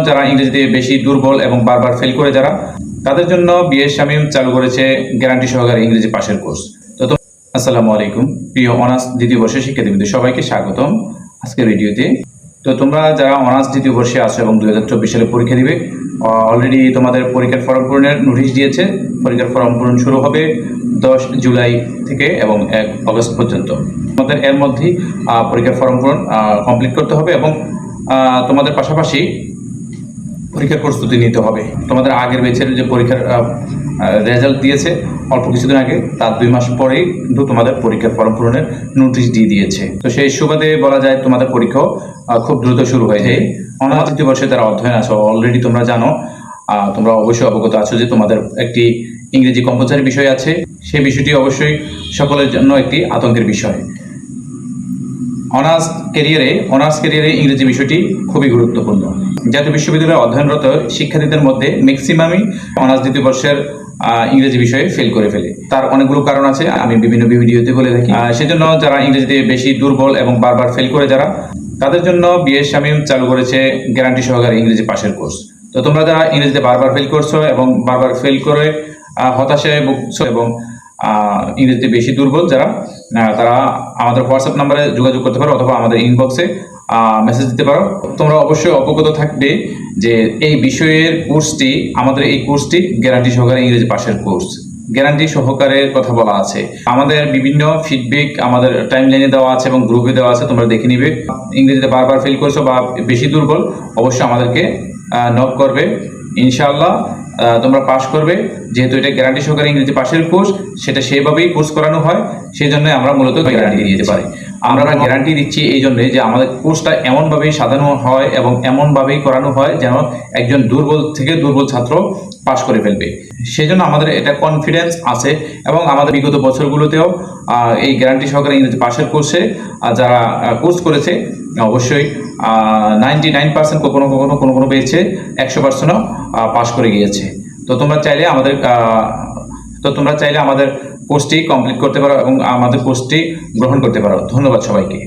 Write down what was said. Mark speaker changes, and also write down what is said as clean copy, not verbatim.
Speaker 1: যারা ইংরেজিতে বেশি দুর্বল এবং বারবার ফেল করে যারা, তাদের জন্য বিএস শামীম চালু করেছে গ্যারান্টি সহকারে ইংরেজি পাশের কোর্স। আসসালামু আলাইকুম প্রিয় অনার্স দ্বিতীয় বর্ষের শিক্ষার্থীদের, সবাইকে স্বাগতম আজকের ভিডিওতে। তো তোমরা যারা অনার্স দ্বিতীয় বর্ষে আছো এবং 2024 সালে পরীক্ষা দিবে, অলরেডি তোমাদের পরীক্ষার ফর্ম পূরণের নোটিশ দিয়েছে। পরীক্ষার ফর্ম পূরণ শুরু হবে 10 জুলাই থেকে এবং 1 আগস্ট পর্যন্ত। তোমাদের এর মধ্যেই পরীক্ষার ফর্ম পূরণ কমপ্লিট করতে হবে এবং তোমাদের পাশাপাশি পরীক্ষার প্রস্তুতি নিতে হবে। তোমাদের আগের ব্যাচের যে পরীক্ষার রেজাল্ট দিয়েছে অল্প কিছুদিন আগে, তার 2 মাস পরেই কিন্তু তোমাদের পরীক্ষার ফর্ম পূরণের নোটিশ দিয়ে দিয়েছে। তো সেই সুবাদে বলা যায় তোমাদের পরীক্ষাও খুব দ্রুত শুরু হয়েছে। অনার্স তৃতীয় বর্ষে যারা অধ্যয়ন আছো, অলরেডি তোমরা জানো, তোমরা অবশ্যই অবগত আছো যে তোমাদের একটি ইংরেজি কম্পালসারি বিষয় আছে। সেই বিষয়টি অবশ্যই সকলের জন্য একটি আতঙ্কের বিষয়। অনার্স ক্যারিয়ারে ইংরেজি বিষয়টি খুবই গুরুত্বপূর্ণ। জাতীয় বিশ্ববিদ্যালয়ে অধ্যয়নরত শিক্ষার্থীদের মধ্যে ম্যাক্সিমামই অনার্স দ্বিতীয় বর্ষের ইংরেজি বিষয়ে ফেল করে ফেলে। তার অনেকগুলো কারণ আছে, আমি বিভিন্ন ভিডিওতে বলে থাকি। সেজন্য যারা ইংরেজিতে বেশি দুর্বল এবং বারবার ফেল করে যারা, তাদের জন্য বিএস শামীম চালু করেছে গ্যারান্টি সহকারে ইংরেজি পাশের কোর্স। তো তোমরা যারা ইংরেজিতে বারবার ফেল করছো এবং বারবার ফেল করে হতাশায় ভুগছো এবং ইংরেজিতে বেশি দুর্বল যারা, তারা আমাদের হোয়াটসঅ্যাপ নাম্বারে যোগাযোগ করতে পারো অথবা আমাদের ইনবক্সে মেসেজ দিতে পারো। তোমরা অবশ্যই অবগত থাকবে যে এই বিষয়ের কোর্সটি, আমাদের এই কোর্সটি গ্যারান্টি সহকারে ইংরেজি পাশের কোর্স। গ্যারান্টি সহকারে কথা বলা আছে, আমাদের বিভিন্ন ফিডব্যাক আমাদের টাইমলাইনে দেওয়া আছে এবং গ্রুপে দেওয়া আছে, তোমরা দেখে নিবে। ইংরেজিতে বারবার ফেল করছো বা বেশি দুর্বল, অবশ্যই আমাদেরকে নক করবে। ইনশাআল্লাহ তোমরা পাস করবে। যেহেতু এটা গ্যারান্টি সহকারে ইংরেজি পাশের কোর্স, সেটা সেভাবেই কোর্স করানো হয়, সেই জন্য আমরা মূলত গ্যারান্টি দিতে পারি। আমরা গ্যারান্টি দিচ্ছি এই জন্যে যে আমাদের কোর্সটা এমনভাবেই সাজানো হয় এবং এমনভাবেই করানো হয় যেন একজন দুর্বল থেকে দুর্বল ছাত্র পাস করে ফেলবে। সেই জন্য আমাদের এটা কনফিডেন্স আছে এবং আমাদের বিগত বছরগুলোতেও এই গ্যারান্টি সহকারে ইংরেজি পাশের কোর্সে যারা কোর্স করেছে, অবশ্যই 99% কোনো পেয়েছে, 100%ও পাস করে গিয়েছে। তো তোমরা চাইলে আমাদের কোর্সটি কমপ্লিট করতে পারো এবং আমাদের কোর্সটি গ্রহণ করতে পারো। ধন্যবাদ সবাইকে।